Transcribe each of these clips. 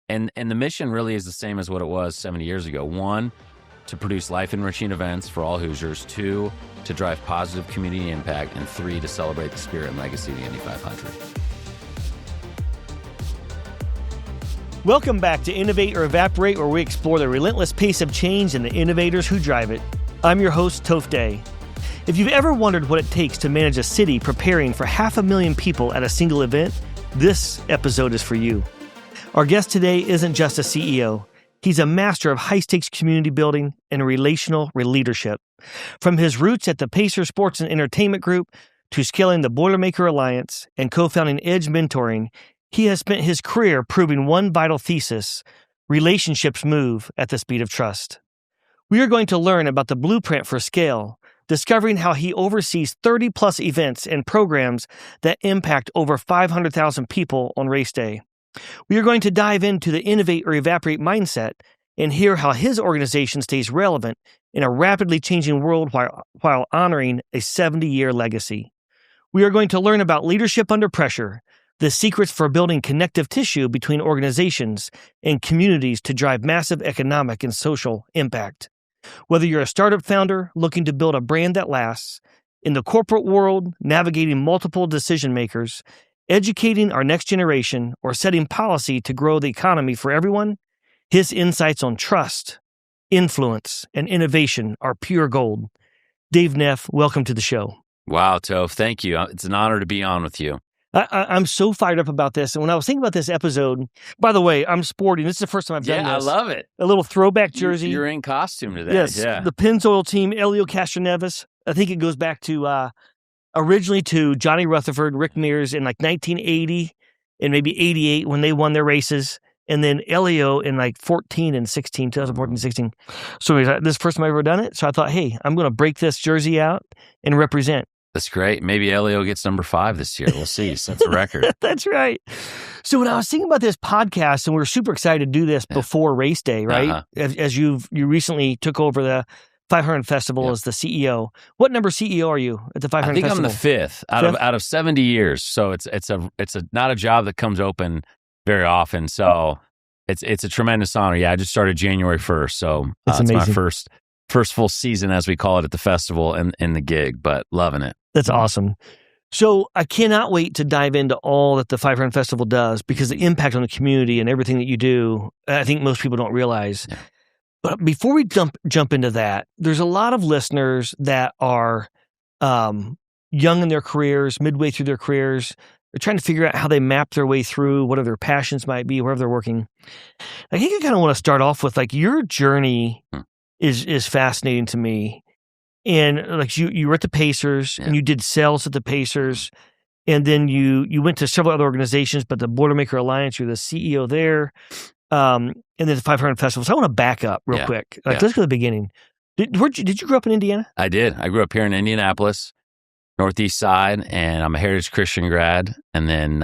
And the mission really is the same as what it was 70 years ago. 1, to produce life-enriching events for all Hoosiers. 2, to drive positive community impact. And 3, to celebrate the spirit and legacy of the Indy 500. Welcome back to Innovate or Evaporate, where we explore the relentless pace of change and the innovators who drive it. I'm your host, Toph Day. If you've ever wondered what it takes to manage a city preparing for 500,000 people at a single event, this episode is for you. Our guest today isn't just a CEO. He's a master of high-stakes community building and relational leadership. From his roots at the Pacer Sports and Entertainment Group to scaling the Boilermaker Alliance and co-founding Edge Mentoring, he has spent his career proving one vital thesis: relationships move at the speed of trust. We are going to learn about the blueprint for scale, discovering how he oversees 30-plus events and programs that impact over 500,000 people on race day. We are going to dive into the Innovate or Evaporate mindset and hear how his organization stays relevant in a rapidly changing world while honoring a 70-year legacy. We are going to learn about leadership under pressure, the secrets for building connective tissue between organizations and communities to drive massive economic and social impact. Whether you're a startup founder looking to build a brand that lasts, in the corporate world, navigating multiple decision makers, educating our next generation, or setting policy to grow the economy for everyone, his insights on trust, influence, and innovation are pure gold. Dave Neff, welcome to the show. Wow, Toph, thank you. It's an honor to be on with you. I'm so fired up about this. And when I was thinking about this episode, by the way, I'm sporting. This is the first time I've done this. Yeah, I love it. A little throwback jersey. You're in costume today. Yes, yeah. The Pennzoil team, Elio Castroneves. I think it goes back to originally to Johnny Rutherford, Rick Mears in like 1980 and maybe 88 when they won their races. And then Elio in like 2014 and 16. So this is the first time I've ever done it. So I thought, hey, I'm going to break this jersey out and represent. That's great. Maybe Elio gets number 5 this year. We'll see. Sets a record. That's right. So when I was thinking about this podcast, and we were super excited to do this before race day, right? Uh-huh. As you recently took over the 500 Festival as the CEO. What number CEO are you at the 500 Festival? I think I'm the 5th out of 70 years. So it's not a job that comes open very often. So it's a tremendous honor. Yeah, I just started January 1st. So it's my first full season, as we call it, at the festival and the gig, but loving it. That's awesome. So I cannot wait to dive into all that the 500 Festival does, because the impact on the community and everything that you do, I think most people don't realize. Yeah. But before we jump into that, there's a lot of listeners that are young in their careers, midway through their careers. They're trying to figure out how they map their way through, what their passions might be, wherever they're working. I think I kind of want to start off with, like, your journey is fascinating to me. And like you were at the Pacers and you did sales at the Pacers, and then you went to several other organizations, but the Boilermaker Alliance, you're the CEO there, and then the 500 Festival. So I want to back up real quick. Let's go to the beginning. Did you grow up in Indiana? I did. I grew up here in Indianapolis, Northeast side, and I'm a Heritage Christian grad. And then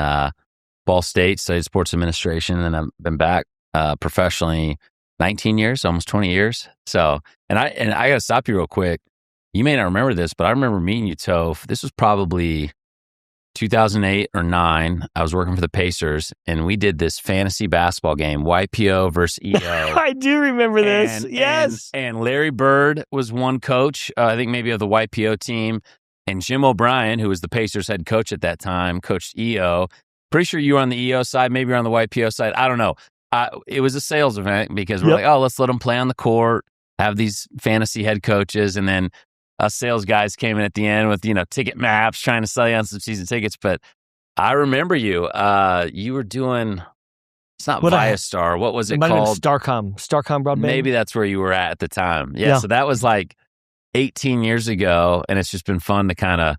Ball State, studied sports administration, and then I've been back professionally 19 years, almost 20 years. So, and I got to stop you real quick. You may not remember this, but I remember meeting you, Toph. This was probably 2008 or 9. I was working for the Pacers, and we did this fantasy basketball game, YPO versus EO. I do remember this. Yes. And Larry Bird was one coach, I think maybe of the YPO team, and Jim O'Brien, who was the Pacers head coach at that time, coached EO. Pretty sure you were on the EO side, maybe you're on the YPO side. I don't know. It was a sales event because we're like, oh, let's let them play on the court, have these fantasy head coaches, and then us sales guys came in at the end with, ticket maps, trying to sell you on some season tickets. But I remember you. You were doing, it's not Viastar. What was it called? Starcom Broadband. Maybe that's where you were at the time. Yeah. So that was like 18 years ago. And it's just been fun to kind of,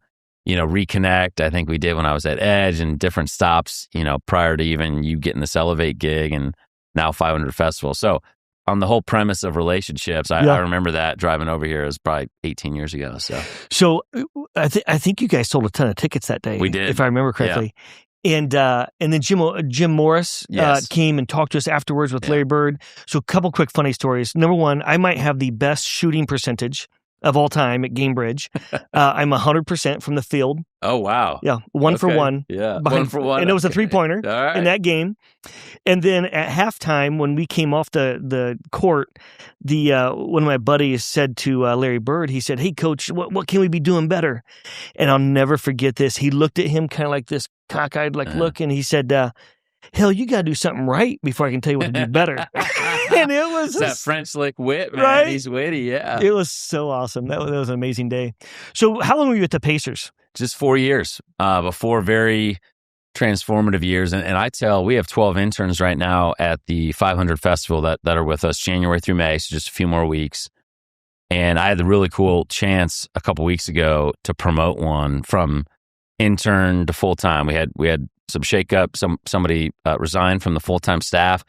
reconnect. I think we did when I was at Edge and different stops, prior to even you getting this Elevate gig and now 500 Festival. So on the whole premise of relationships, I remember that driving over here. It was probably 18 years ago. So I think you guys sold a ton of tickets that day. We did, if I remember correctly. Yeah. And then Jim Morris came and talked to us afterwards with Larry Bird. So a couple quick funny stories. Number one, I might have the best shooting percentage of all time at Gamebridge. I'm 100% from the field. Oh, wow. Yeah, one for one. Yeah, behind, 1 for 1. And it was a three-pointer All in that game. And then at halftime, when we came off the court, one of my buddies said to Larry Bird, he said, "Hey, Coach, what can we be doing better?" And I'll never forget this. He looked at him kind of like this cockeyed look, and he said, "Hell, you got to do something right before I can tell you what to do better." And it was that French lick wit, man. Right? He's witty, yeah. It was so awesome. That was an amazing day. So how long were you at the Pacers? Just 4 years, before very transformative years. And I tell, we have 12 interns right now at the 500 Festival that are with us January through May, so just a few more weeks. And I had the really cool chance a couple weeks ago to promote one from intern to full-time. We had some shakeup. Somebody resigned from the full-time staff.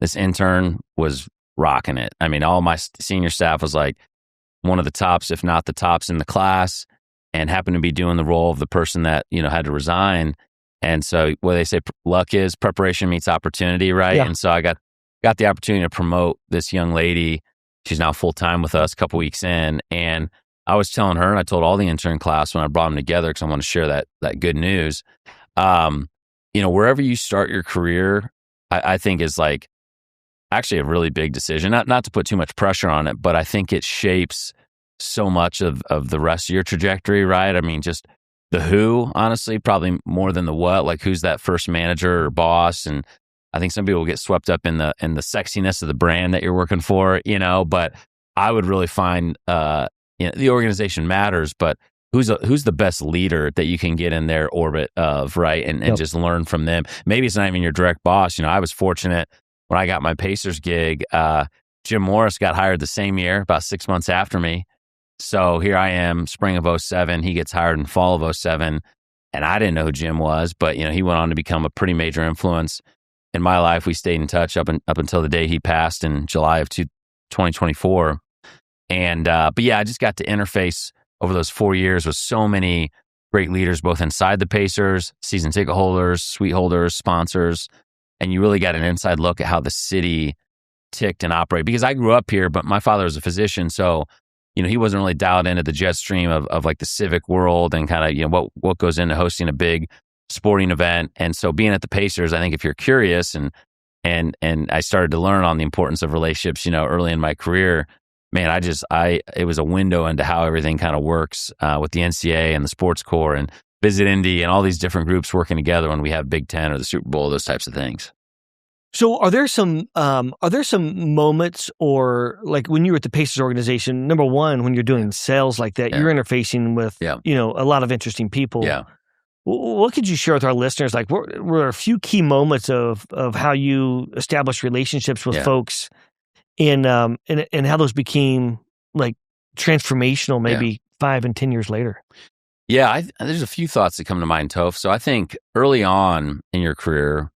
This intern was rocking it. I mean, all my senior staff was like one of the tops, if not the tops in the class, and happened to be doing the role of the person that, had to resign. And so what they say, luck is preparation meets opportunity, right? Yeah. And so I got the opportunity to promote this young lady. She's now full-time with us a couple weeks in. And I was telling her, and I told all the intern class when I brought them together, because I want to share that good news. Wherever you start your career, I think is like actually a really big decision. Not to put too much pressure on it, but I think it shapes so much of the rest of your trajectory, right? I mean, just the who, honestly, probably more than the what. Like, who's that first manager or boss? And I think some people get swept up in the sexiness of the brand that you're working for, But I would really find the organization matters, but who's the best leader that you can get in their orbit of, right? And just learn from them. Maybe it's not even your direct boss. I was fortunate when I got my Pacers gig. Jim Morris got hired the same year, about 6 months after me. So here I am, spring of 2007. He gets hired in fall of 2007. And I didn't know who Jim was, but he went on to become a pretty major influence in my life. We stayed in touch up until the day he passed in July of 2024. And but yeah, I just got to interface over those 4 years with so many great leaders, both inside the Pacers, season ticket holders, suite holders, sponsors, and you really got an inside look at how the city ticked and operated. Because I grew up here, but my father was a physician, so he wasn't really dialed into the jet stream of like the civic world and kind of what goes into hosting a big sporting event. And so being at the Pacers, I think if you're curious and I started to learn on the importance of relationships, early in my career. Man, it was a window into how everything kind of works with the NCAA and the sports core and Visit Indy and all these different groups working together when we have Big Ten or the Super Bowl, those types of things. So are there some moments, or like when you were at the Pacers organization, number one, when you're doing sales like that, you're interfacing with, a lot of interesting people. Yeah. What could you share with our listeners? Like, were a few key moments of how you established relationships with folks and how those became like transformational maybe 5 and 10 years later? Yeah, there's a few thoughts that come to mind, Toph. So I think early on in your career,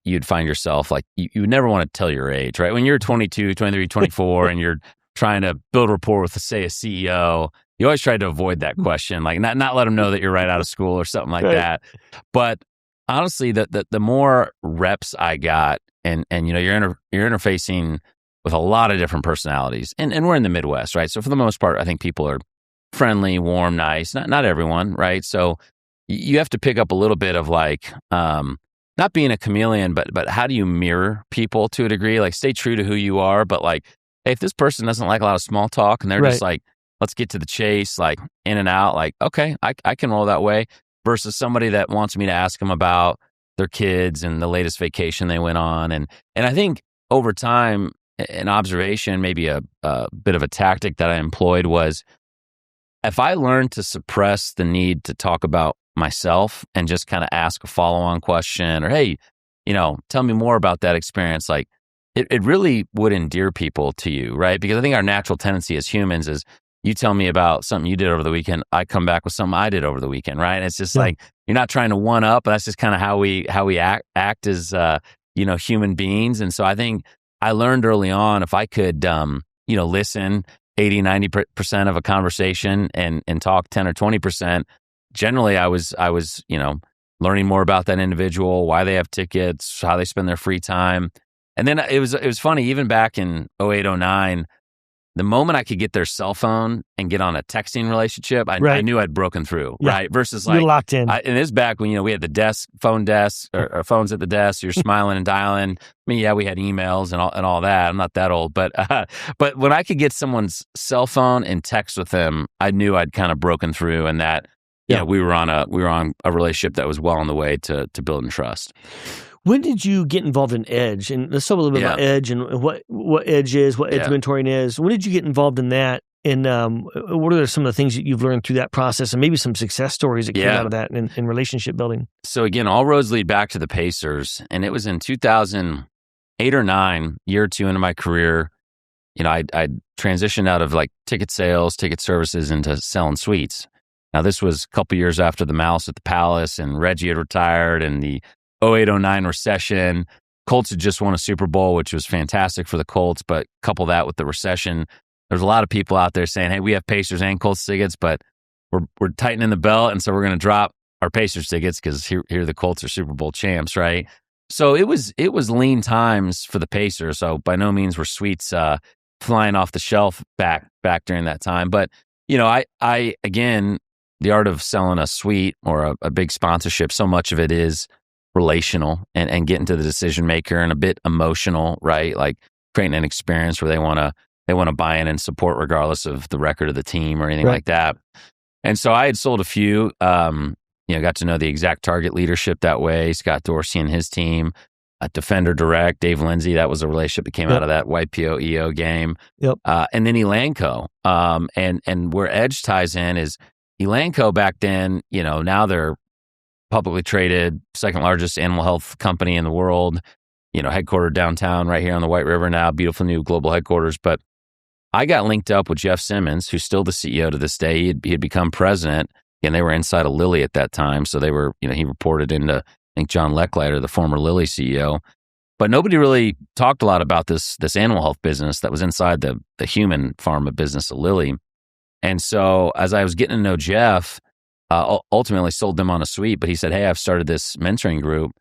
you'd find yourself like, you would never want to tell your age, right? When you're 22, 23, 24, and you're trying to build rapport with, say, a CEO, you always try to avoid that question, like not let them know that you're right out of school or something like that. But honestly, the more reps I got, and you're interfacing with a lot of different personalities, and we're in the Midwest, right? So for the most part, I think people are friendly, warm, nice. Not everyone, right? So you have to pick up a little bit of like, not being a chameleon, but how do you mirror people to a degree? Like, stay true to who you are, but like, hey, if this person doesn't like a lot of small talk and they're just like, let's get to the chase, like in and out, like, okay, I can roll that way, versus somebody that wants me to ask them about their kids and the latest vacation they went on. And I think over time, an observation, maybe a bit of a tactic that I employed was, if I learned to suppress the need to talk about myself and just kind of ask a follow-on question, or, hey, tell me more about that experience, like it really would endear people to you, right? Because I think our natural tendency as humans is, you tell me about something you did over the weekend, I come back with something I did over the weekend, right? And it's just like, you're not trying to one up, but that's just kind of how we act as human beings. And so I think I learned early on, if I could listen 80-90% of a conversation and talk 10 or 20%, generally I was learning more about that individual, why they have tickets, how they spend their free time. And then it was funny, even back in 08, 09, the moment I could get their cell phone and get on a texting relationship, I knew I'd broken through, right? Versus like, you're locked in. And this back when, we had the phone desk or phones at the desk, you're smiling and dialing. I mean, yeah, we had emails and all that. I'm not that old, but when I could get someone's cell phone and text with them, I knew I'd kind of broken through, and that, we were on a relationship that was well on the way to building trust. When did you get involved in Edge? And let's talk a little bit about Edge and what Edge is, what Edge mentoring is. When did you get involved in that? And what are some of the things that you've learned through that process, and maybe some success stories that came out of that in relationship building? So again, all roads lead back to the Pacers. And it was in 2008 or 9, year or two into my career. I transitioned out of like ticket sales, ticket services into selling suites. Now, this was a couple years after the Mouse at the Palace, and Reggie had retired, and the 08-09 recession. Colts had just won a Super Bowl, which was fantastic for the Colts, but couple that with the recession, there's a lot of people out there saying, hey, we have Pacers and Colts tickets, but we're tightening the belt, and so we're going to drop our Pacers tickets because here the Colts are Super Bowl champs, right? So it was lean times for the Pacers. So by no means were suites flying off the shelf back during that time. But I again, the art of selling a suite or a big sponsorship, so much of it is relational and getting to the decision maker, and a bit emotional, right? Like creating an experience where they want to buy in and support regardless of the record of the team or anything like that. And so I had sold a few, got to know the Exact Target leadership that way, Scott Dorsey and his team, Defender Direct, Dave Lindsay. That was a relationship that came out of that YPO EO game. And then Elanco. And where Edge ties in is Elanco back then, now they're publicly traded, second largest animal health company in the world, headquartered downtown right here on the White River now, beautiful new global headquarters. But I got linked up with Jeff Simmons, who's still the CEO to this day. He had become president, and they were inside of Lilly at that time. So they were, he reported into, I think, John Lechleiter, the former Lilly CEO. But nobody really talked a lot about this animal health business that was inside the human pharma business of Lilly. And so as I was getting to know Jeff, ultimately sold them on a suite, but he said, hey, I've started this mentoring group.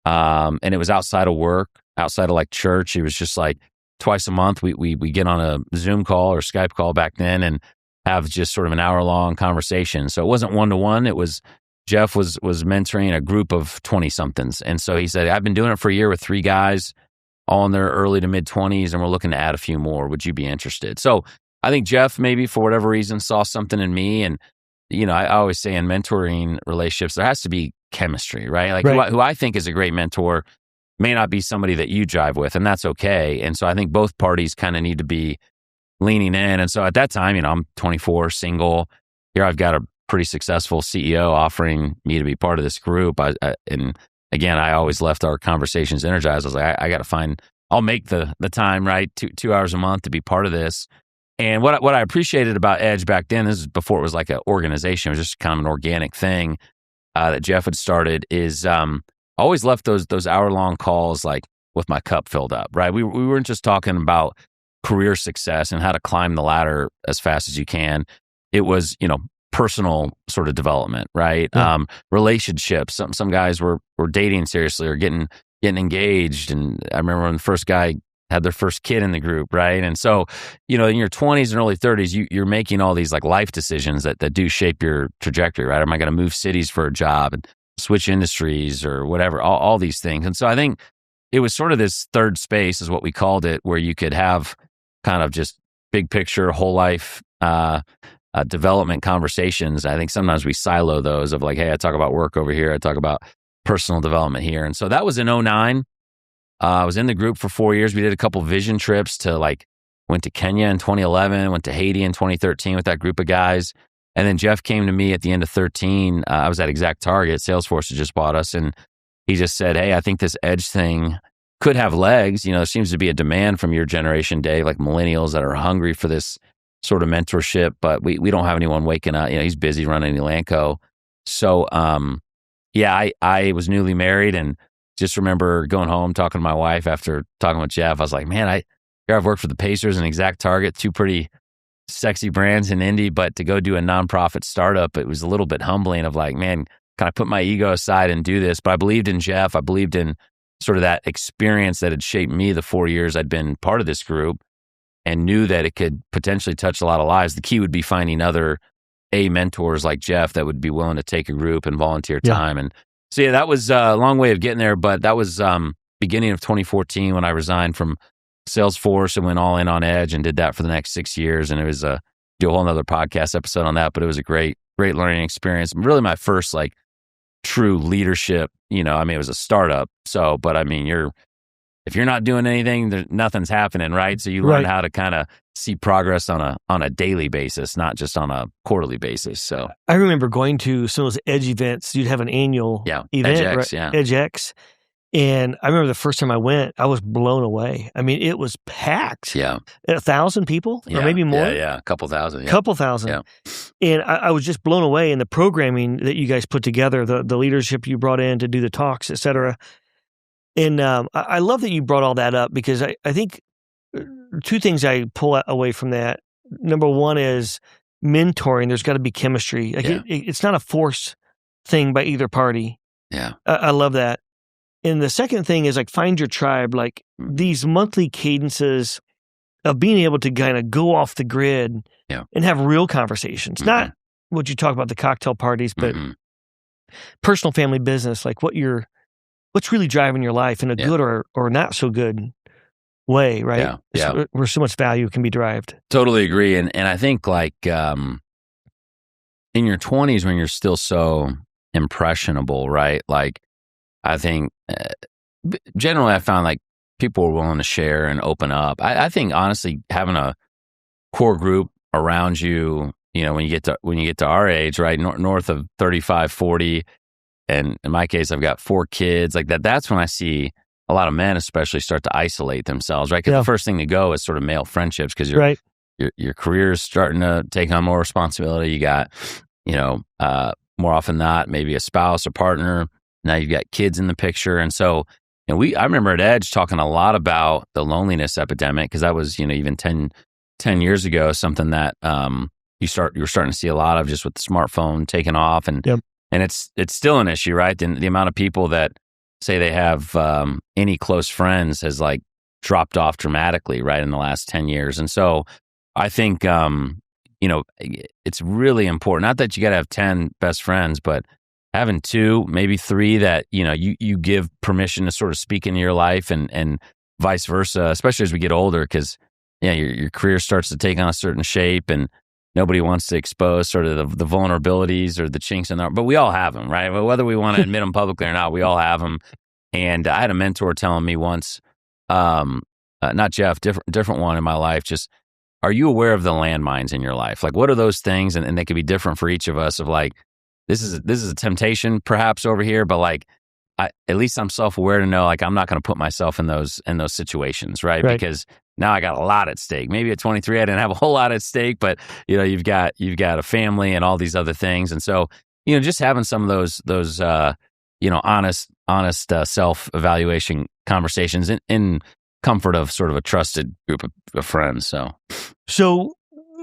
And it was outside of work, outside of like church. It was just like twice a month, we get on a Zoom call or Skype call back then and have just sort of an hour-long conversation. So it wasn't one-to-one. It was Jeff was mentoring a group of 20-somethings. And so he said, I've been doing it for a year with 3 guys, all in their early to mid-20s, and we're looking to add a few more. Would you be interested? So I think Jeff, maybe for whatever reason, saw something in me. And, I always say in mentoring relationships, there has to be chemistry, right? Like who I think is a great mentor may not be somebody that you jive with, and that's okay. And so I think both parties kind of need to be leaning in. And so at that time, I'm 24, single. Here I've got a pretty successful CEO offering me to be part of this group. And again, I always left our conversations energized. I was like, I got to I'll make the time, right? 2 hours a month to be part of this. And what I appreciated about Edge back then, this is before it was like an organization, it was just kind of an organic thing that Jeff had started, is always left those hour-long calls like with my cup filled up, right? We weren't just talking about career success and how to climb the ladder as fast as you can. It was, personal sort of development, right? Relationships. Some guys were dating seriously or getting engaged. And I remember when the first guy had their first kid in the group, right? And so, in your 20s and early 30s, you're making all these like life decisions that do shape your trajectory, right? Am I going to move cities for a job and switch industries or whatever, all these things. And so I think it was sort of this third space is what we called it, where you could have kind of just big picture, whole life development conversations. I think sometimes we silo those of like, hey, I talk about work over here, I talk about personal development here. And so that was in 2009. I was in the group for 4 years. We did a couple vision trips went to Kenya in 2011, went to Haiti in 2013 with that group of guys. And then Jeff came to me at the end of 2013. I was at Exact Target. Salesforce had just bought us. And he just said, hey, I think this Edge thing could have legs. There seems to be a demand from your generation, Dave, like millennials that are hungry for this sort of mentorship, but we don't have anyone waking up. He's busy running Elanco. So, I was newly married and just remember going home, talking to my wife after talking with Jeff. I was like, man, I've worked for the Pacers and Exact Target, 2 pretty sexy brands in Indy, but to go do a nonprofit startup, it was a little bit humbling of like, man, can I put my ego aside and do this? But I believed in Jeff. I believed in sort of that experience that had shaped me the 4 years I'd been part of this group. and knew that it could potentially touch a lot of lives. The key would be finding other mentors like Jeff that would be willing to take a group and volunteer time. And so, that was a long way of getting there, but that was beginning of 2014 when I resigned from Salesforce and went all in on Edge and did that for the next 6 years. And it was do a whole nother podcast episode on that, but it was a great learning experience. Really my first like true leadership, it was a startup. So, but if you're not doing anything, nothing's happening, right? So you learn how to kind of see progress on a daily basis, not just on a quarterly basis. So I remember going to some of those Edge events. You'd have an annual event, EdgeX, right? EdgeX. And I remember the first time I went, I was blown away. I mean, it was packed. Yeah. 1,000 people or maybe more. Yeah. A couple thousand. Yeah. Couple thousand. Yeah. And I was just blown away in the programming that you guys put together, the leadership you brought in to do the talks, et cetera. And I love that you brought all that up because I think two things I pull away from that. Number one is mentoring. There's got to be chemistry. Like it's not a forced thing by either party. Yeah. I love that. And the second thing is like find your tribe, like these monthly cadences of being able to kind of go off the grid and have real conversations, not what you talk about the cocktail parties, but personal family business, like what's really driving your life in a good or not so good way, right? Yeah. Where so much value can be derived. Totally agree. And I think like in your 20s when you're still so impressionable, right? Like I think generally I found like people were willing to share and open up. I think honestly having a core group around you, when you get to our age, right, north of 35, 40, and in my case I've got 4 kids, like that's when I see a lot of men especially start to isolate themselves, right? Because the first thing to go is sort of male friendships because your career is starting to take on more responsibility. You got, more often than not, maybe a spouse or partner. Now you've got kids in the picture. And so, I remember at Edge talking a lot about the loneliness epidemic because that was, even 10 years ago, something that you were starting to see a lot of just with the smartphone taking off. And it's still an issue, right? The amount of people that say they have any close friends has like dropped off dramatically, right, in the last 10 years. And so I think, it's really important, not that you got to have 10 best friends, but having 2, maybe 3 that, you give permission to sort of speak into your life and vice versa, especially as we get older, because, your career starts to take on a certain shape and nobody wants to expose sort of the vulnerabilities or the chinks in the armor, but we all have them, right? Whether we want to admit them publicly or not, we all have them. And I had a mentor telling me once, not Jeff, different one in my life, just, are you aware of the landmines in your life? Like, what are those things? And they could be different for each of us of like, this is a temptation perhaps over here, but like, at least I'm self-aware to know, like, I'm not going to put myself in those situations, right? Because now I got a lot at stake. Maybe at 23, I didn't have a whole lot at stake, but you've got a family and all these other things. And so, just having some of those honest self-evaluation conversations in comfort of sort of a trusted group of friends. So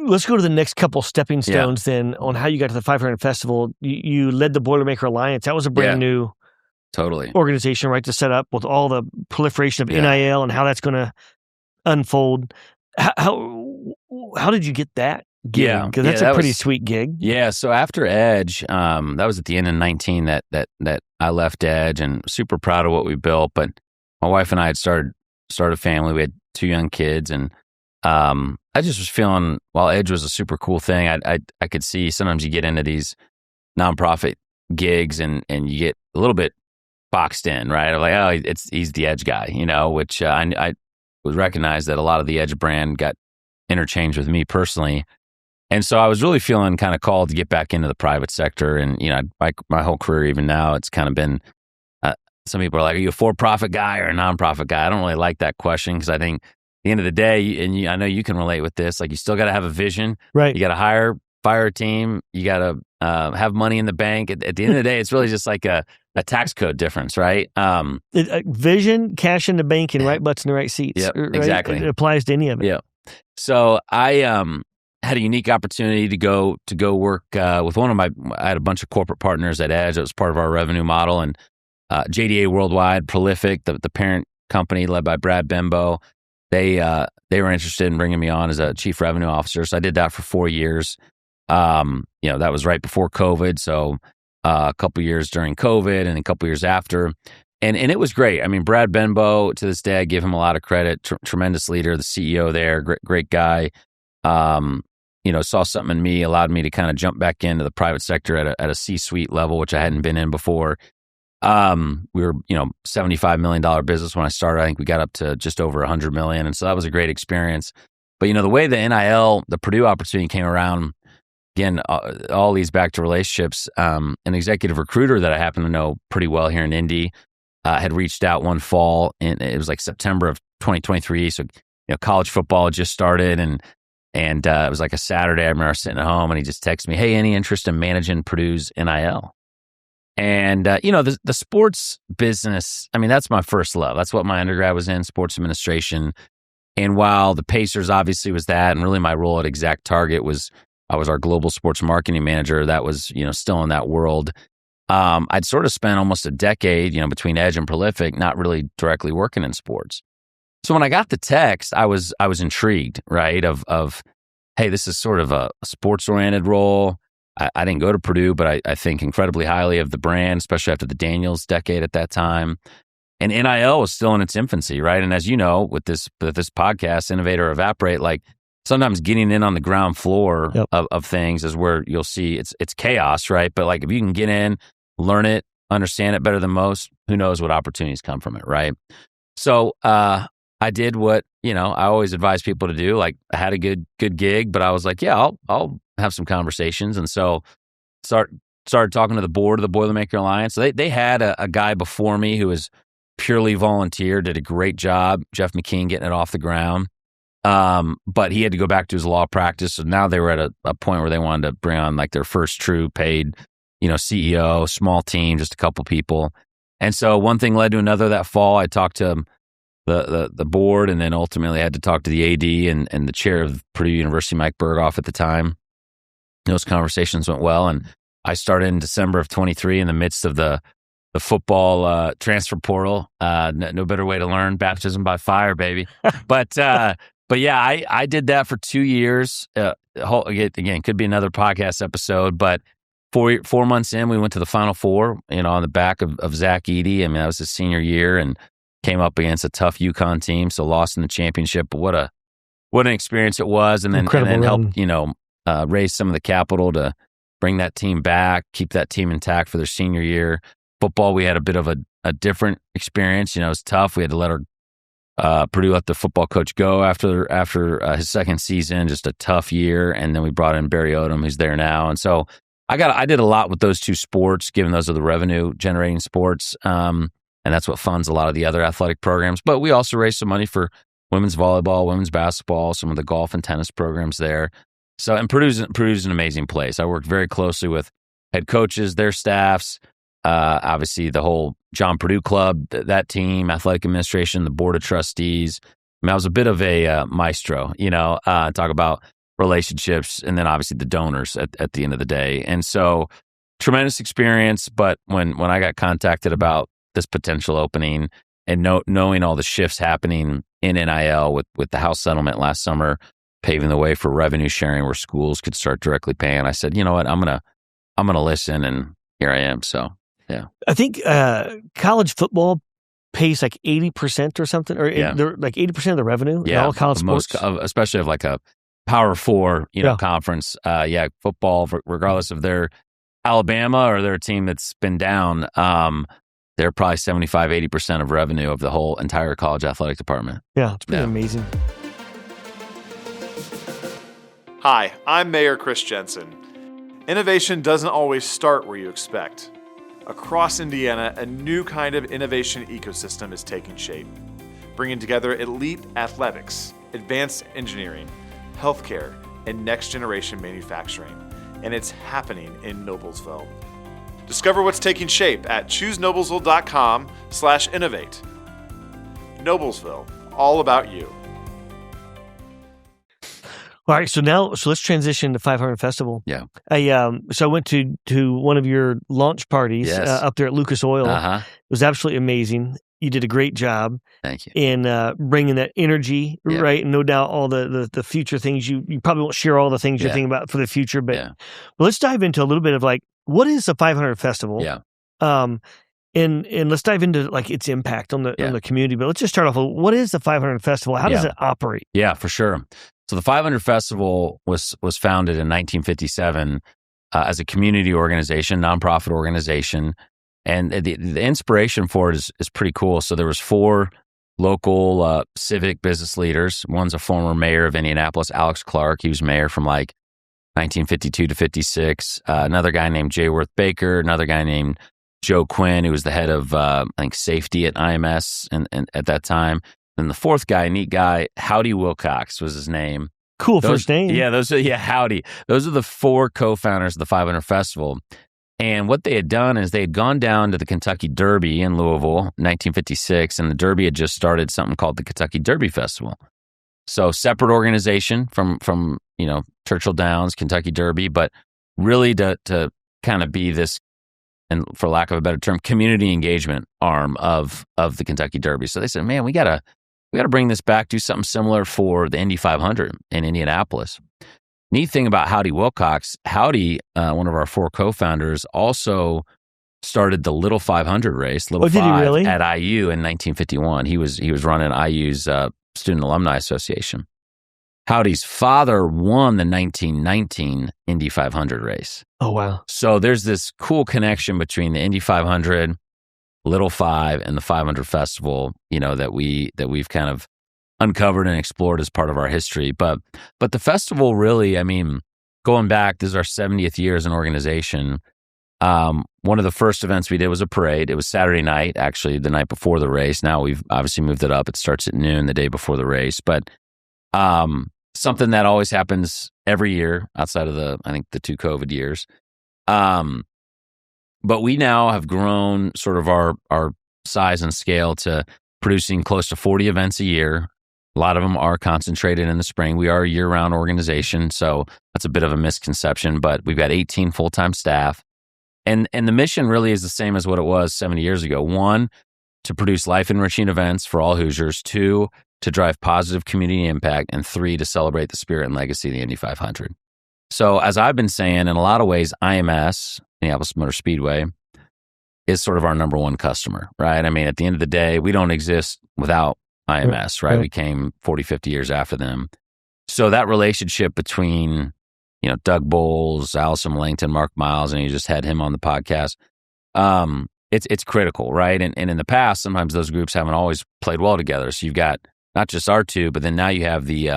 let's go to the next couple stepping stones then on how you got to the 500 Festival. You led the Boilermaker Alliance. That was a brand new organization, right, to set up with all the proliferation of NIL and how that's going to unfold. How did you get that gig? Because that's a pretty sweet gig. Yeah. So after Edge, that was at the end of 19 that I left Edge, and super proud of what we built. But my wife and I had started a family. We had 2 young kids, and I just was feeling, while Edge was a super cool thing, I could see sometimes you get into these nonprofit gigs and you get a little bit boxed in, right? Like, oh, he's the Edge guy, which I was recognized that a lot of the Edge brand got interchanged with me personally. And so I was really feeling kind of called to get back into the private sector. And, my whole career, even now, it's kind of been, some people are like, are you a for-profit guy or a nonprofit guy? I don't really like that question because I think at the end of the day, and I know you can relate with this, like you still got to have a vision. Right. You got to fire a team. You got to have money in the bank. At the end of the day, it's really just like a tax code difference, right? Vision, cash in the bank, and right butts in the right seats. Yep, right? exactly. It applies to any of it. Yeah. So I had a unique opportunity to go work with I had a bunch of corporate partners at Edge. It was part of our revenue model, and JDA Worldwide, Prolific, the parent company led by Brad Bembo. they were interested in bringing me on as a chief revenue officer. So I did that for 4 years. That was right before COVID. So a couple years during COVID and a couple years after. And it was great. I mean, Brad Benbow, to this day, I give him a lot of credit. Tremendous leader, the CEO there, great guy. Saw something in me, allowed me to kind of jump back into the private sector at a C-suite level, which I hadn't been in before. We were, $75 million business when I started. I think we got up to just over $100 million. And so that was a great experience. But, the way the NIL, the Purdue opportunity came around, again, all leads back to relationships. An executive recruiter that I happen to know pretty well here in Indy had reached out one fall, and it was like September of 2023. So, college football had just started, and it was like a Saturday. I remember sitting at home, and he just texted me, "Hey, any interest in managing Purdue's NIL?" And, the sports business, I mean, that's my first love. That's what my undergrad was in, sports administration. And while the Pacers obviously was that, and really my role at Exact Target I was our global sports marketing manager. That was, still in that world. I'd sort of spent almost a decade, between Edge and Prolific, not really directly working in sports. So when I got the text, I was intrigued, right? Of hey, this is sort of a sports-oriented role. I didn't go to Purdue, but I think incredibly highly of the brand, especially after the Daniels decade at that time. And NIL was still in its infancy, right? And as you know, with this podcast, Innovate or Evaporate, like sometimes getting in on the ground floor of things is where you'll see it's chaos, right? But like if you can get in, learn it, understand it better than most, who knows what opportunities come from it, right? So I did what I always advise people to do. Like I had a good gig, but I was like, yeah, I'll have some conversations, and so started talking to the board of the Boilermaker Alliance. So they had a guy before me who was purely volunteer, did a great job, Jeff McKean, getting it off the ground. But he had to go back to his law practice. So now they were at a point where they wanted to bring on like their first true paid, CEO, small team, just a couple people. And so one thing led to another. That fall, I talked to the board, and then ultimately I had to talk to the AD and the chair of Purdue University, Mike Berghoff, at the time. Those conversations went well, and I started in December of 23 in the midst of the football transfer portal. No better way to learn, baptism by fire, baby. But yeah, I did that for 2 years. Again, could be another podcast episode, but 4 months in, we went to the Final Four, on the back of Zach Edey. I mean, that was his senior year, and came up against a tough UConn team, so lost in the championship. But what an experience it was, and then helped raise some of the capital to bring that team back, keep that team intact for their senior year. Football, we had a bit of a different experience. It was tough. We had to let Purdue let the football coach go after his second season. Just a tough year, and then we brought in Barry Odom, who's there now. And so I did a lot with those two sports, given those are the revenue generating sports. And that's what funds a lot of the other athletic programs. But we also raised some money for women's volleyball, women's basketball, some of the golf and tennis programs there. So, and Purdue's an amazing place. I worked very closely with head coaches, their staffs, obviously the whole John Purdue Club, that team, athletic administration, the board of trustees. I mean, I was a bit of a maestro, talk about relationships, and then obviously the donors at the end of the day. And so tremendous experience. But when I got contacted about this potential opening and knowing all the shifts happening in NIL with the House settlement last summer, paving the way for revenue sharing where schools could start directly paying, I said, you know what, I'm gonna listen, and here I am. So yeah, I think college football pays like 80% or something, or they're like 80% of the revenue. Yeah, all college sports, especially of like a Power Four, conference. Football, regardless of their Alabama or their team that's been down, they're probably 75-80% of revenue of the whole entire college athletic department. Yeah, it's pretty amazing. Hi, I'm Mayor Chris Jensen. Innovation doesn't always start where you expect. Across Indiana, a new kind of innovation ecosystem is taking shape, bringing together elite athletics, advanced engineering, healthcare, and next-generation manufacturing. And it's happening in Noblesville. Discover what's taking shape at choosenoblesville.com/innovate. Noblesville, all about you. All right, so let's transition to 500 Festival. Yeah. I went to one of your launch parties up there at Lucas Oil. Uh-huh. It was absolutely amazing. you did a great job. Thank you. In bringing that energy, Yeah. right? And no doubt all the future things, you probably won't share all the things you're Yeah. thinking about for the future, but Yeah. let's dive into a little bit of like, what is the 500 Festival? Yeah. And let's dive into like its impact on the community. But let's just start off with, what is the 500 Festival? How does it operate? Yeah, for sure. So the 500 Festival was founded in 1957 as a community organization, nonprofit organization. And the inspiration for it is pretty cool. So there was 4 local civic business leaders. One's a former mayor of Indianapolis, Alex Clark. He was mayor from like 1952 to 56. Another guy named J. Worth Baker. Another guy named Joe Quinn, who was the head of, I think, safety at IMS and at that time. And the 4th guy, neat guy, Howdy Wilcox was his name. Cool first name. Yeah, Howdy. Those are the 4 co-founders of the 500 Festival. And what they had done is they had gone down to the Kentucky Derby in Louisville in 1956, and the Derby had just started something called the Kentucky Derby Festival. So separate organization from Churchill Downs, Kentucky Derby, but really to kind of be this, and for lack of a better term, community engagement arm of the Kentucky Derby. So they said, man, we gotta bring this back, do something similar for the Indy 500 in Indianapolis. Neat thing about Howdy Wilcox, Howdy, one of our 4 co-founders, also started the Little 500 race, did he really? at IU in 1951. He was running IU's Student Alumni Association. Howdy's father won the 1919 Indy 500 race. Oh, wow. So there's this cool connection between the Indy 500, Little 5, and the 500 Festival, that we've kind of uncovered and explored as part of our history. But the festival really, I mean, going back, this is our 70th year as an organization. One of the first events we did was a parade. It was Saturday night, actually, the night before the race. Now we've obviously moved it up. It starts at noon the day before the race. But something that always happens every year outside of the 2 COVID years. But we now have grown sort of our size and scale to producing close to 40 events a year. A lot of them are concentrated in the spring. We are a year-round organization, so that's a bit of a misconception, but we've got 18 full-time staff. And the mission really is the same as what it was 70 years ago. 1, to produce life-enriching events for all Hoosiers. 2, to drive positive community impact. And 3, to celebrate the spirit and legacy of the Indy 500. So as I've been saying, in a lot of ways, IMS, Indianapolis Motor Speedway, is sort of our number 1 customer, right? I mean, at the end of the day, we don't exist without IMS, right? We came 40, 50 years after them. So that relationship between, Doug Bowles, Allison Langton, Mark Miles, and you just had him on the podcast, it's critical, right? And in the past, sometimes those groups haven't always played well together. So you've got not just our 2, but then now you have the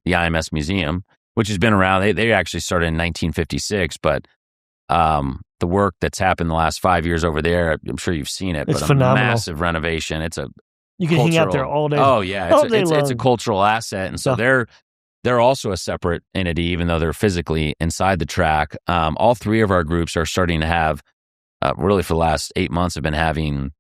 IMS Museum, which has been around. They actually started in 1956, but the work that's happened the last 5 years over there, I'm sure you've seen it, it's but phenomenal. A massive renovation. You can hang out there all day. Oh yeah, it's a cultural asset, and so Yeah. they're also a separate entity, even though they're physically inside the track. All 3 of our groups are starting to have, really for the last 8 months, have been having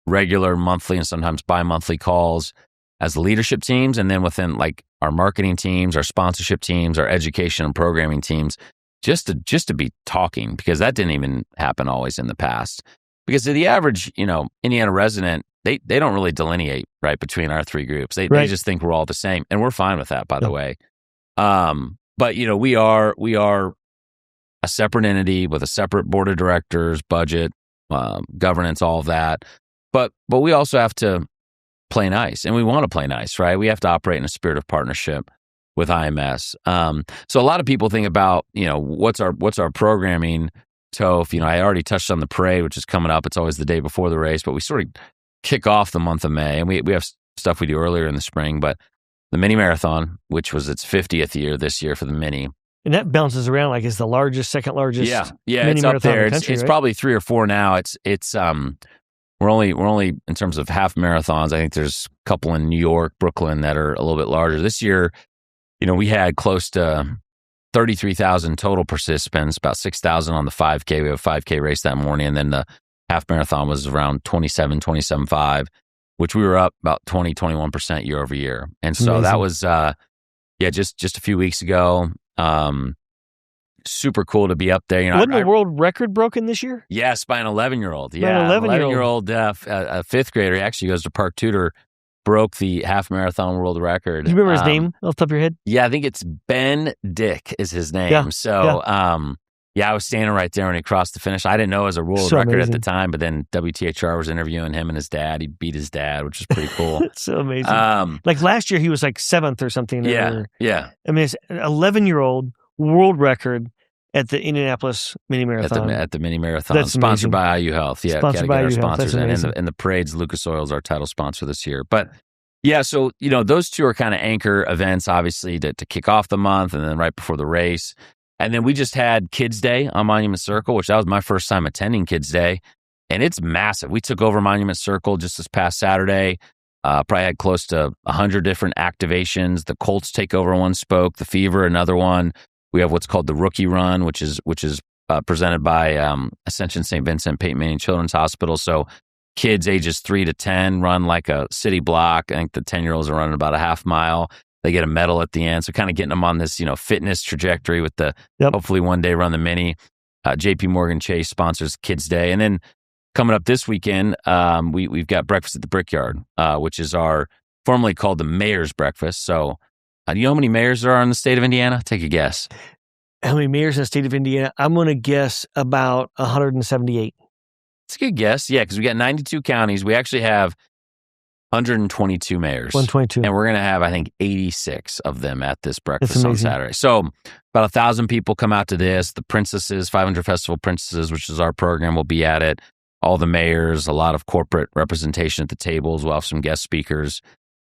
regular monthly and sometimes bi-monthly calls as the leadership teams, and then within like our marketing teams, our sponsorship teams, our education and programming teams, just to be talking, because that didn't even happen always in the past. Because to the average, Indiana resident, they don't really delineate right between our 3 groups. They just think we're all the same, and we're fine with that, by the way. But we are a separate entity with a separate board of directors, budget, governance, all of that. But we also have to play nice, and we want to play nice, right? We have to operate in a spirit of partnership with IMS. So a lot of people think about, what's our programming, Toph. I already touched on the parade, which is coming up. It's always the day before the race, but we sort of kick off the month of May, and we have stuff we do earlier in the spring. But the Mini Marathon, which was its 50th year this year for the Mini, and that bounces around like it's the largest, second largest. Yeah, mini it's marathon up there. in the country, It's right? probably 3 or 4 now. It's we're only in terms of half marathons. I think there's a couple in New York, Brooklyn that are a little bit larger. This year, we had close to 33,000 total participants, about 6,000 on the 5K. We have a 5K race that morning, and then the half marathon was around 27.5, which we were up about 21% year over year. And so Amazing. that was, just a few weeks ago. super cool to be up there. Wasn't the world record broken this year? Yes, by an 11-year-old. Yeah, an 11-year-old. A fifth grader. He actually goes to Park Tudor, broke the half marathon world record. Do you remember his name off the top of your head? Yeah, I think it's Ben Dick is his name. Yeah, so, I was standing right there when he crossed the finish. I didn't know it was a world record at the time, but then WTHR was interviewing him and his dad. He beat his dad, which is pretty cool. It's so amazing. Like last year, he was like 7th or something. Yeah. I mean, it's an 11-year-old world record at the Indianapolis Mini Marathon. At the Mini Marathon. That's sponsored amazing. by IU Health. Yeah, Sponsored by IU Health. That's amazing. And the parade's Lucas Oil is our title sponsor this year. But yeah, so, those two are kind of anchor events, obviously, to kick off the month and then right before the race. And then we just had Kids Day on Monument Circle, which that was my first time attending Kids Day. And it's massive. We took over Monument Circle just this past Saturday. Probably had close to 100 different activations. The Colts take over one spoke, the Fever another one. We have what's called the Rookie Run, which is presented by Ascension St. Vincent Peyton Manning Children's Hospital. So kids ages 3 to 10 run like a city block. I think the 10-year-olds are running about a half mile. They get a medal at the end. So kind of getting them on this, fitness trajectory with the hopefully one day run the Mini. JP Morgan Chase sponsors Kids Day. And then coming up this weekend, we've got Breakfast at the Brickyard, which is our formerly called the Mayor's Breakfast. So do you know how many mayors there are in the state of Indiana? Take a guess. How many mayors in the state of Indiana? I'm going to guess about 178. It's a good guess. Yeah, because we got 92 counties. We actually have 122 mayors. 122. And we're going to have, I think, 86 of them at this breakfast on Saturday. So about 1,000 people come out to this. The Princesses, 500 Festival Princesses, which is our program, will be at it. All the mayors, a lot of corporate representation at the tables. We'll have some guest speakers.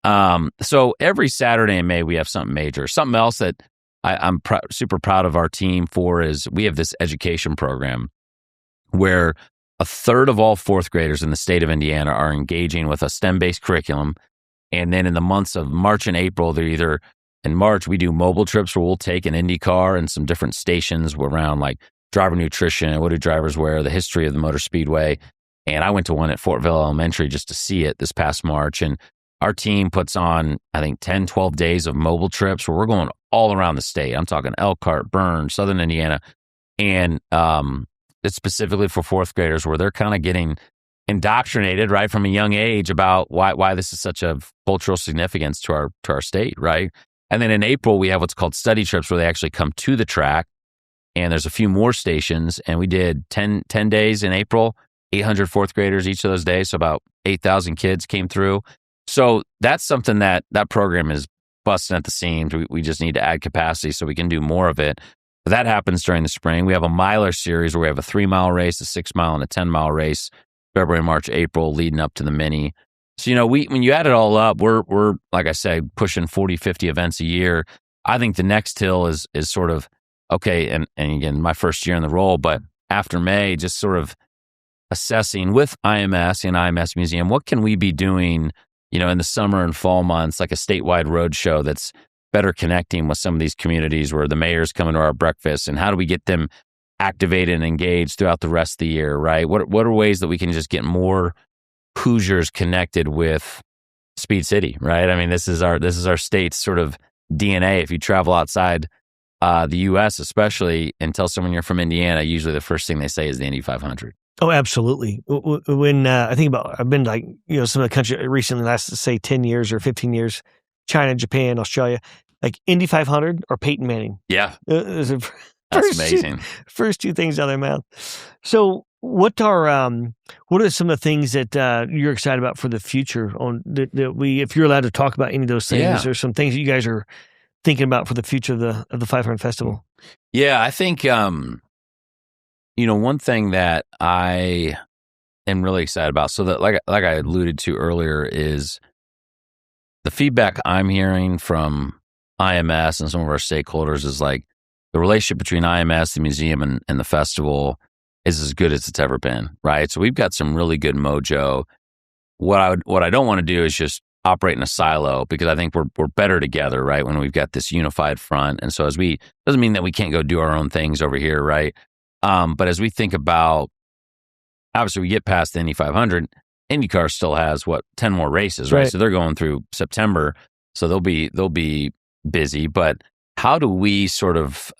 So every Saturday in May, we have something major. Something else that I'm super proud of our team for is we have this education program where a third of all fourth graders in the state of Indiana are engaging with a STEM-based curriculum. And then in the months of March and April, they're either in March, we do mobile trips where we'll take an Indy car and some different stations around like driver nutrition, what do drivers wear, the history of the motor speedway. And I went to one at Fortville Elementary just to see it this past March. And our team puts on, I think, 10, 12 days of mobile trips where we're going all around the state. I'm talking Elkhart, Burns, Southern Indiana. And it's specifically for fourth graders where they're kind of getting indoctrinated right from a young age about why this is such a cultural significance to our state, right? And then in April, we have what's called study trips where they actually come to the track. And there's a few more stations. And we did 10 days in April, 800 fourth graders each of those days. So about 8,000 kids came through. So that's something that program is busting at the seams. We just need to add capacity so we can do more of it. But that happens during the spring. We have a miler series where we have a 3-mile race, a 6-mile, and a 10-mile race, February, March, April, leading up to the Mini. So, when you add it all up, we're like I said, pushing 40, 50 events a year. I think the next hill is sort of, okay, and again, my first year in the role, but after May, just sort of assessing with IMS and IMS Museum, what can we be doing, in the summer and fall months, like a statewide road show that's better connecting with some of these communities where the mayor's coming to our breakfast, and how do we get them activated and engaged throughout the rest of the year, right? What are ways that we can just get more Hoosiers connected with Speed City, right? I mean, this is our state's sort of DNA. If you travel outside the U.S. especially and tell someone you're from Indiana, usually the first thing they say is the Indy 500. Oh, absolutely. When I think about, I've been like, some of the country recently, last, say 10 years or 15 years, China, Japan, Australia, like Indy 500 or Peyton Manning. Yeah. That's amazing. First two things out of their mouth. So what are some of the things that you're excited about for the future if you're allowed to talk about any of those things, or some things that you guys are thinking about for the future of the 500 Festival? Yeah, I think, one thing that I am really excited about, so that like I alluded to earlier, is the feedback I'm hearing from IMS and some of our stakeholders is like the relationship between IMS, the museum, and the festival is as good as it's ever been, right? So we've got some really good mojo. What I don't want to do is just operate in a silo, because I think we're better together, right? When we've got this unified front. And so doesn't mean that we can't go do our own things over here, right? But as we think about, obviously we get past the Indy 500, IndyCar still has 10 more races, right? So they're going through September, so they'll be busy. But how do we sort of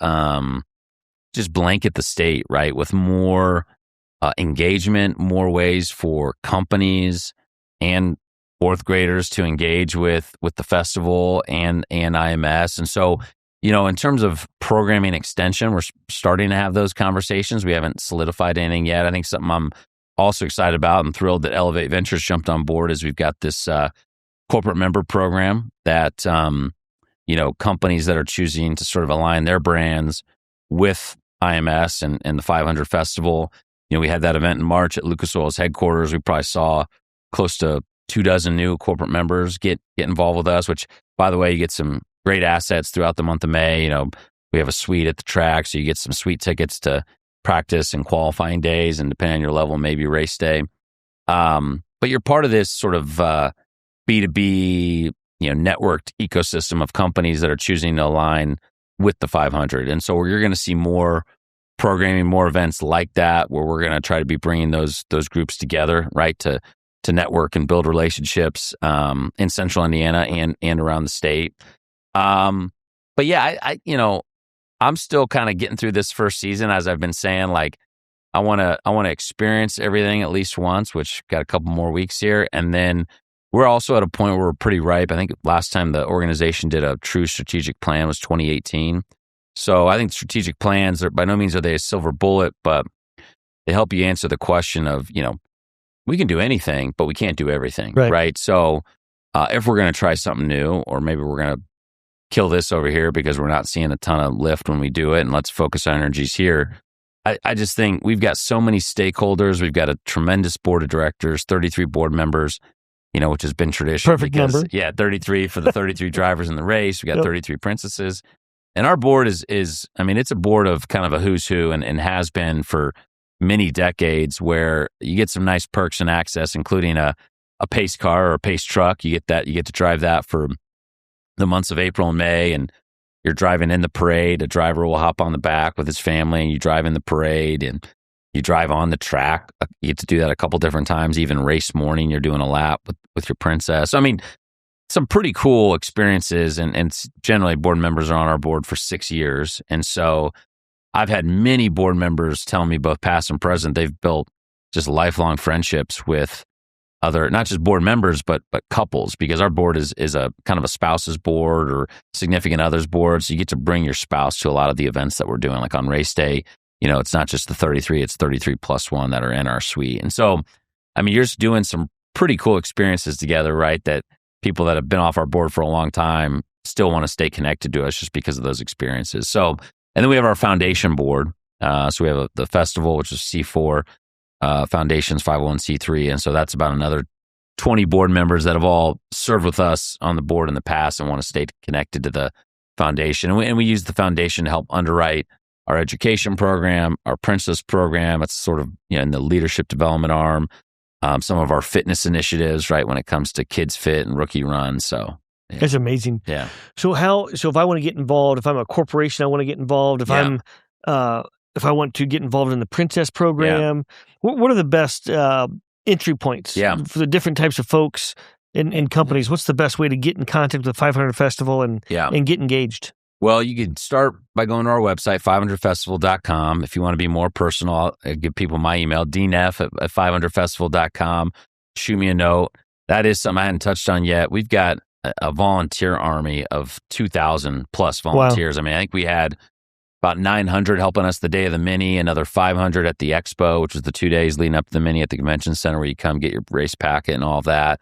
just blanket the state, right, with more engagement, more ways for companies and fourth graders to engage with the festival and IMS. And so, in terms of programming extension, we're starting to have those conversations. We haven't solidified anything yet. I think something I'm also excited about and thrilled that Elevate Ventures jumped on board is we've got this corporate member program that, companies that are choosing to sort of align their brands with IMS and the 500 Festival. We had that event in March at Lucas Oil's headquarters. We probably saw close to 24 new corporate members get involved with us, which, by the way, you get some great assets throughout the month of May. We have a suite at the track, so you get some sweet tickets to practice and qualifying days, and depending on your level, maybe race day. But you're part of this sort of B2B, networked ecosystem of companies that are choosing to align with the 500. And so you're going to see more programming, more events like that, where we're going to try to be bringing those groups together, right, to network and build relationships in Central Indiana and around the state. But yeah, I'm still kind of getting through this first season, as I've been saying. Like, I want to experience everything at least once, which got a couple more weeks here, and then we're also at a point where we're pretty ripe. I think last time the organization did a true strategic plan was 2018. So I think strategic plans by no means are they a silver bullet, but they help you answer the question of, we can do anything, but we can't do everything, right? So if we're going to try something new, or maybe we're going to kill this over here because we're not seeing a ton of lift when we do it, and let's focus our energies here. I just think we've got so many stakeholders. We've got a tremendous board of directors, 33 board members, which has been tradition. Perfect number. Yeah, 33 for the 33 drivers in the race. We got 33 princesses. And our board is it's a board of kind of a who's who and has been for many decades, where you get some nice perks and access, including a pace car or a pace truck. You get to drive that for the months of April and May, and you're driving in the parade. A driver will hop on the back with his family, and you drive in the parade, and you drive on the track. You get to do that a couple different times. Even race morning, you're doing a lap with your princess. Some pretty cool experiences, and generally board members are on our board for 6 years. And so I've had many board members tell me, both past and present, they've built just lifelong friendships with other, not just board members, but couples, because our board is a kind of a spouse's board or significant others board. So you get to bring your spouse to a lot of the events that we're doing, like on race day. It's not just the 33, it's 33 plus one that are in our suite. And so, you're just doing some pretty cool experiences together, right? That people that have been off our board for a long time still want to stay connected to us just because of those experiences. So, and then we have our foundation board. So we have the festival, which is C4, Foundation's 501c3. And so that's about another 20 board members that have all served with us on the board in the past and want to stay connected to the foundation. And we use the foundation to help underwrite our education program, our Princess program. It's sort of, in the leadership development arm. Some of our fitness initiatives, right, when it comes to Kids Fit and Rookie Run. So yeah. That's amazing. Yeah. So if I want to get involved, if I'm a corporation, I want to get involved. If if I want to get involved in the Princess program, what are the best entry points for the different types of folks and companies? What's the best way to get in contact with the 500 Festival and get engaged? Well, you can start by going to our website, 500festival.com. If you want to be more personal, I'll give people my email, dneff at 500festival.com. Shoot me a note. That is something I hadn't touched on yet. We've got a volunteer army of 2,000 plus volunteers. Wow. I think we had about 900 helping us the day of the Mini, another 500 at the Expo, which was the 2 days leading up to the Mini at the convention center, where you come get your race packet and all of that.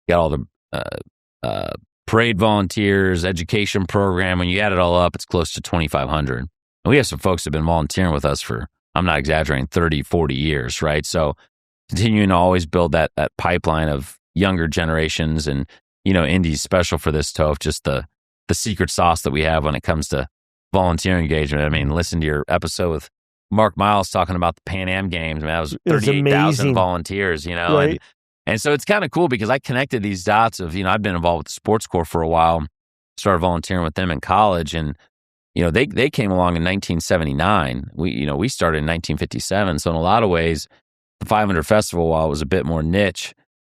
You got all the parade volunteers, education program. When you add it all up, it's close to 2,500. And we have some folks that have been volunteering with us for, I'm not exaggerating, 30, 40 years, right? So continuing to always build that pipeline of younger generations. And, Indy's special for this, Toph, just the secret sauce that we have when it comes to volunteer engagement. Listen to your episode with Mark Miles talking about the Pan Am Games. That was 38,000 volunteers, Right. And so it's kind of cool because I connected these dots of, I've been involved with the Sports Corps for a while, started volunteering with them in college, and, they came along in 1979. We started in 1957. So in a lot of ways, the 500 Festival, while it was a bit more niche,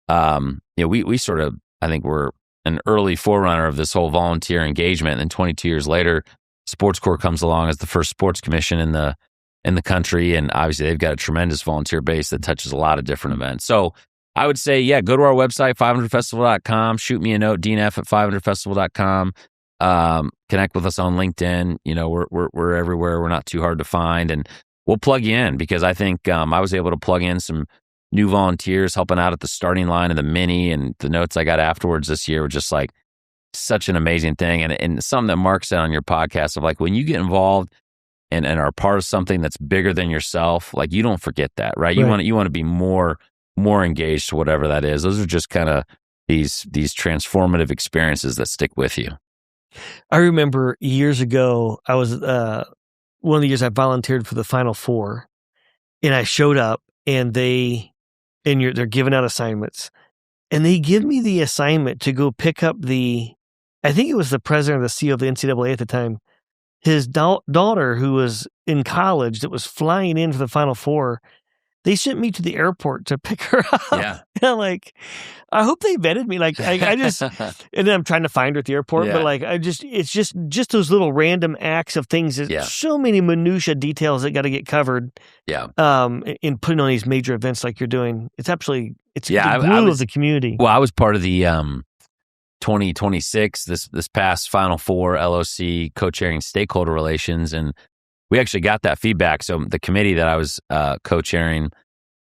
we sort of, I think we're an early forerunner of this whole volunteer engagement. And then 22 years later, Sports Corps comes along as the first sports commission in the country, and obviously they've got a tremendous volunteer base that touches a lot of different events. So I would say, go to our website, 500festival.com, shoot me a note, dneff@500festival.com. Connect with us on LinkedIn. We're everywhere. We're not too hard to find, and we'll plug you in, because I think I was able to plug in some new volunteers helping out at the starting line of the Mini, and the notes I got afterwards this year were just like such an amazing thing. And something that Mark said on your podcast of like, when you get involved and are part of something that's bigger than yourself, like, you don't forget that, right? You want to be more engaged to whatever that is. Those are just kind of these transformative experiences that stick with you. I remember years ago, I was one of the years I volunteered for the Final Four, and I showed up, and they're giving out assignments, and they give me the assignment to go pick up I think it was the president of the CEO of the NCAA at the time, his daughter, who was in college, that was flying in for the Final Four. They sent me to the airport to pick her up. Yeah. And I'm like, I hope they vetted me. Like, I just, and then I'm trying to find her at the airport. Yeah. But like, it's just those little random acts of things. So many minutia details that got to get covered. Yeah. In putting on these major events like you're doing. It's the I glue was of the community. Well, I was part of the 2026, this past Final Four LOC co-chairing stakeholder relations, and we actually got that feedback. So the committee that I was co-chairing,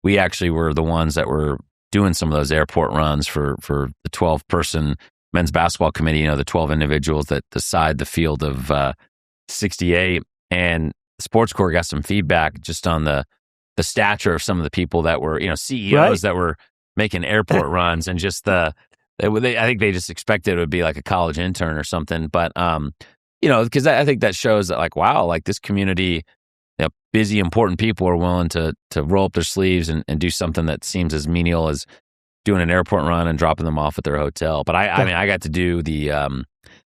we actually were the ones that were doing some of those airport runs for the 12-person men's basketball committee, the 12 individuals that decide the field of 68. And Sports Corps got some feedback just on the stature of some of the people that were, CEOs that were making airport runs, and just I think they just expected it would be like a college intern or something. But, because I think that shows that, like, wow, like this community, busy, important people are willing to roll up their sleeves and do something that seems as menial as doing an airport run and dropping them off at their hotel. But I mean, I got to do the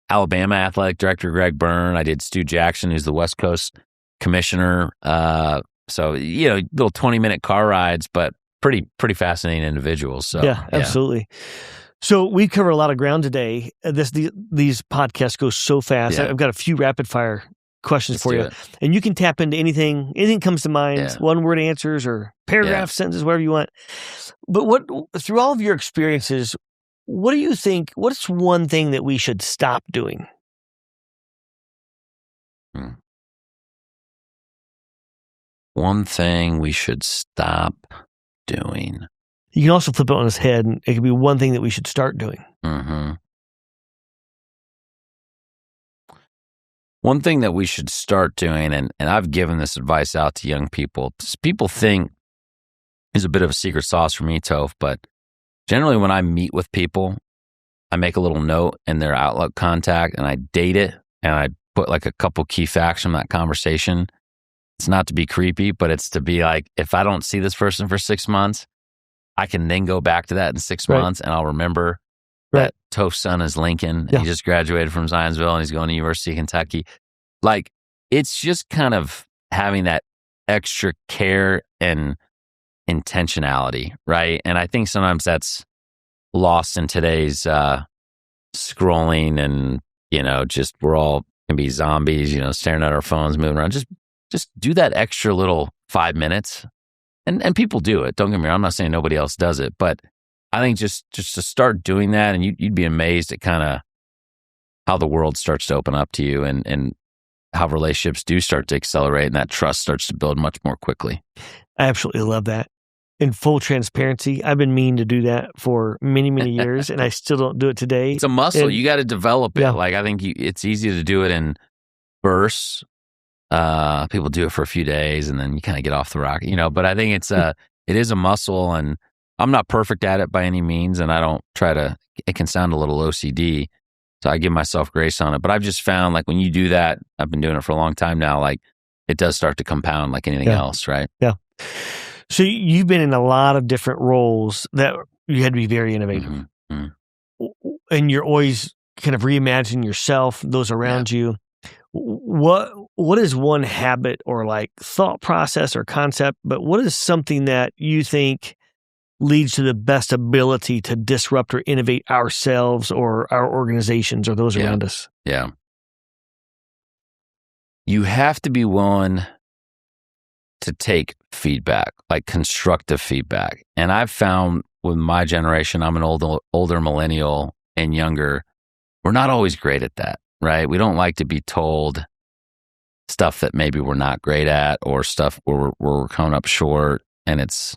Alabama athletic director, Greg Byrne. I did Stu Jackson, who's the West Coast commissioner. So, little 20-minute car rides, but pretty fascinating individuals. So yeah, absolutely. So we cover a lot of ground today. These podcasts go so fast. Yeah. I've got a few rapid fire questions for you, and you can tap into anything comes to mind, one word answers or paragraph sentences, whatever you want. But through all of your experiences, what do you think, what's one thing that we should stop doing? One thing we should stop doing. You can also flip it on its head, and it could be one thing that we should start doing. Mm-hmm. One thing that we should start doing, and I've given this advice out to young people. People think is a bit of a secret sauce for me, Toph, but generally when I meet with people, I make a little note in their Outlook contact, and I date it, and I put like a couple key facts from that conversation. It's not to be creepy, but it's to be like, if I don't see this person for 6 months, I can then go back to that in 6 months, and I'll remember that Toph's son is Lincoln. He just graduated from Zionsville, and he's going to University of Kentucky. Like, it's just kind of having that extra care and intentionality, right? And I think sometimes that's lost in today's scrolling, and just we're all can be zombies, staring at our phones, moving around. Just do that extra little 5 minutes. And people do it. Don't get me wrong. I'm not saying nobody else does it, but I think just to start doing that, and you'd be amazed at kind of how the world starts to open up to you, and how relationships do start to accelerate, and that trust starts to build much more quickly. I absolutely love that. In full transparency, I've been meaning to do that for many, many years, and I still don't do it today. It's a muscle. You got to develop it. Like, I think it's easy to do it in bursts. People do it for a few days, and then you kind of get off the rock, but I think it is a muscle, and I'm not perfect at it by any means. And I don't try to, it can sound a little OCD. So I give myself grace on it, but I've just found, like, when you do that, I've been doing it for a long time now, like, it does start to compound like anything else. Right. Yeah. So you've been in a lot of different roles that you had to be very innovative, and you're always kind of reimagining yourself, those around you. What is one habit or like thought process or concept, but what is something that you think leads to the best ability to disrupt or innovate ourselves or our organizations or those around us? Yeah. you have to be willing to take feedback, like constructive feedback. And I've found with my generation, I'm an older millennial and younger, we're not always great at that, right? We don't like to be told stuff that maybe we're not great at, or stuff where we're coming up short, and it's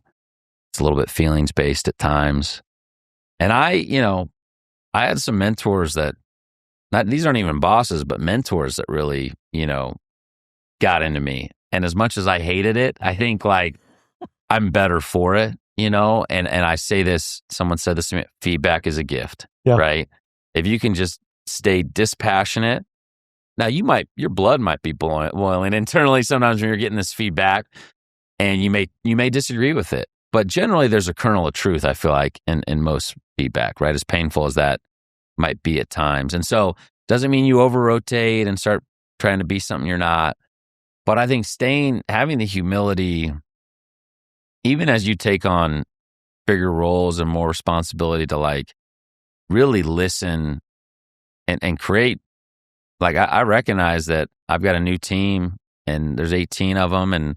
a little bit feelings based at times. And I had some mentors that, these aren't even bosses, but mentors that really, got into me. And as much as I hated it, I think like I'm better for it, and I say this, someone said this to me, feedback is a gift, right? If you can just stay dispassionate. Now your blood might be boiling internally sometimes when you're getting this feedback, and you may disagree with it, but generally there's a kernel of truth, I feel like, in most feedback, right? As painful as that might be at times. And so doesn't mean you over-rotate and start trying to be something you're not. But I think having the humility, even as you take on bigger roles and more responsibility, to like really listen and create. Like I recognize that I've got a new team and there's 18 of them, and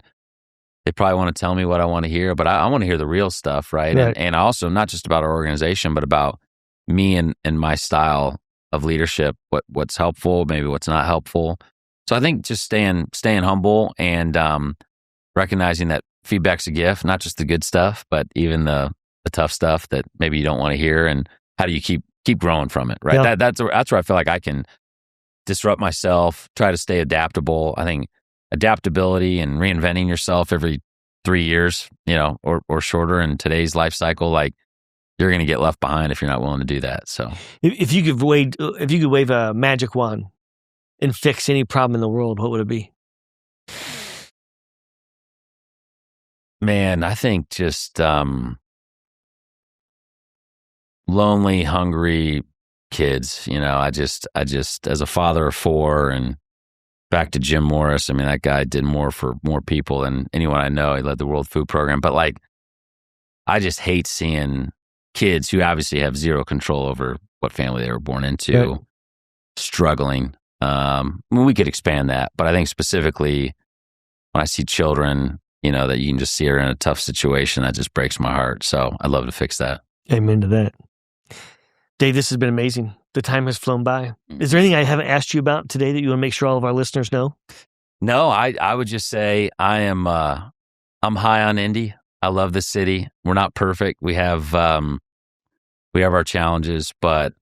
they probably want to tell me what I want to hear, but I want to hear the real stuff, right? And also not just about our organization, but about me and my style of leadership, what's helpful, maybe what's not helpful. So I think just staying humble and recognizing that feedback's a gift, not just the good stuff, but even the tough stuff that maybe you don't want to hear, and how do you keep growing from it, right? That's where I feel like I can disrupt myself, try to stay adaptable. I think adaptability and reinventing yourself every 3 years, or shorter in today's life cycle, like you're going to get left behind if you're not willing to do that. So if you could wave a magic wand and fix any problem in the world, what would it be? Man, I think just lonely, hungry kids. I just as a father of 4, and back to Jim Morris, I mean, that guy did more for more people than anyone I know. He led the World Food Program. But like, I just hate seeing kids who obviously have zero control over what family they were born into, struggling. We could expand that, but I think specifically when I see children, that you can just see her in a tough situation, that just breaks my heart. So I'd love to fix that. Amen to that. Dave, this has been amazing. The time has flown by. Is there anything I haven't asked you about today that you want to make sure all of our listeners know? No, I would just say I'm high on Indy. I love the city. We're not perfect. We have our challenges, but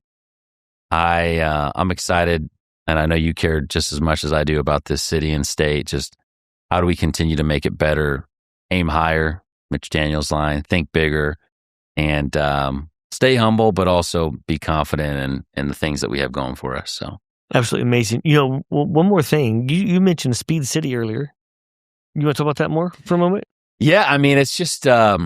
I'm excited, and I know you care just as much as I do about this city and state. Just how do we continue to make it better? Aim higher, Mitch Daniels' line, think bigger, and stay humble, but also be confident in the things that we have going for us. So absolutely amazing. One more thing. You mentioned Speed City earlier. You want to talk about that more for a moment? Yeah, I mean, it's just I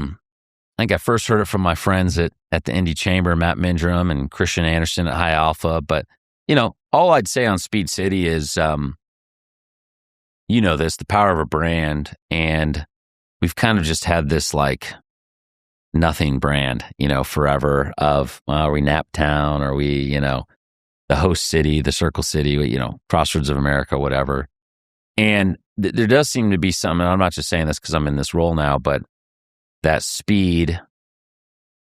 think I first heard it from my friends at the Indy Chamber, Matt Mindrum and Christian Anderson at High Alpha. But all I'd say on Speed City is, the power of a brand, and we've kind of just had this like nothing brand, forever of, are we Naptown? Are we, the host city, the Circle City, Crossroads of America, whatever. And there does seem to be something, and I'm not just saying this because I'm in this role now, but that speed,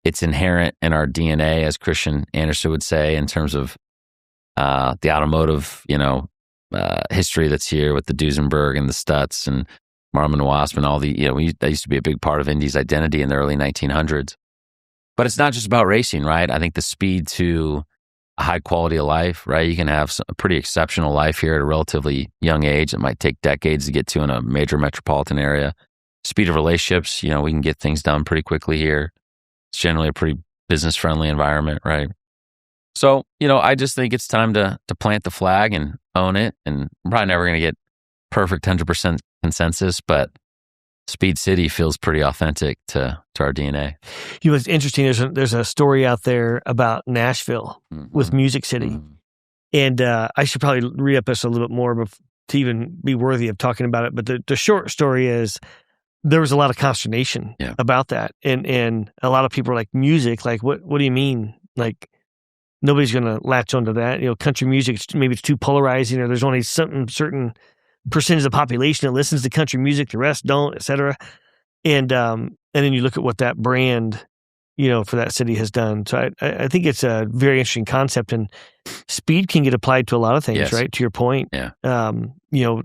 it's inherent in our DNA, as Christian Anderson would say, in terms of the automotive, history that's here with the Duesenberg and the Stutz and Marlin Wasp and all the, that used to be a big part of Indy's identity in the early 1900s. But it's not just about racing, right? I think the speed to a high quality of life, right? You can have a pretty exceptional life here at a relatively young age. It might take decades to get to in a major metropolitan area. Speed of relationships, we can get things done pretty quickly here. It's generally a pretty business-friendly environment, right? So, I just think it's time to plant the flag and own it. And I'm probably never going to get perfect 100% consensus, but Speed City feels pretty authentic to our DNA. It's interesting. There's a story out there about Nashville with Music City. And I should probably read up this a little bit more to even be worthy of talking about it. But the short story is there was a lot of consternation about that. And a lot of people are like, music, like, what do you mean? Like, nobody's going to latch onto that. Country music, maybe it's too polarizing, or there's only something certain percentage of the population that listens to country music, the rest don't, et cetera. And then you look at what that brand, for that city has done. So I think it's a very interesting concept, and speed can get applied to a lot of things, Yes. right? To your point. Yeah.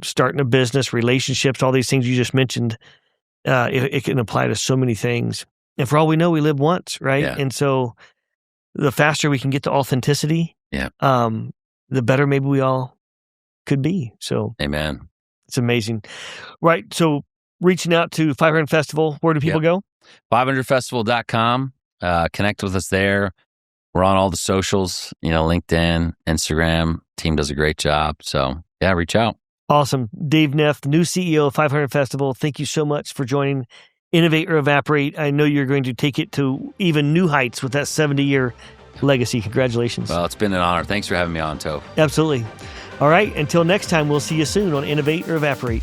Starting a business, relationships, all these things you just mentioned, it can apply to so many things. And for all we know, we live once, right? Yeah. And so the faster we can get to authenticity, the better maybe we all could be. So Amen. it's amazing. Right. So reaching out to 500 Festival, where do people go? 500festival.com. Connect with us there. We're on all the socials, LinkedIn, Instagram. Team does a great job. So reach out. Awesome. Dave Neff, the new CEO of 500 Festival. Thank you so much for joining Innovate or Evaporate. I know you're going to take it to even new heights with that 70-year legacy. Congratulations. Well, it's been an honor. Thanks for having me on, Toph. Absolutely. All right. Until next time, we'll see you soon on Innovate or Evaporate.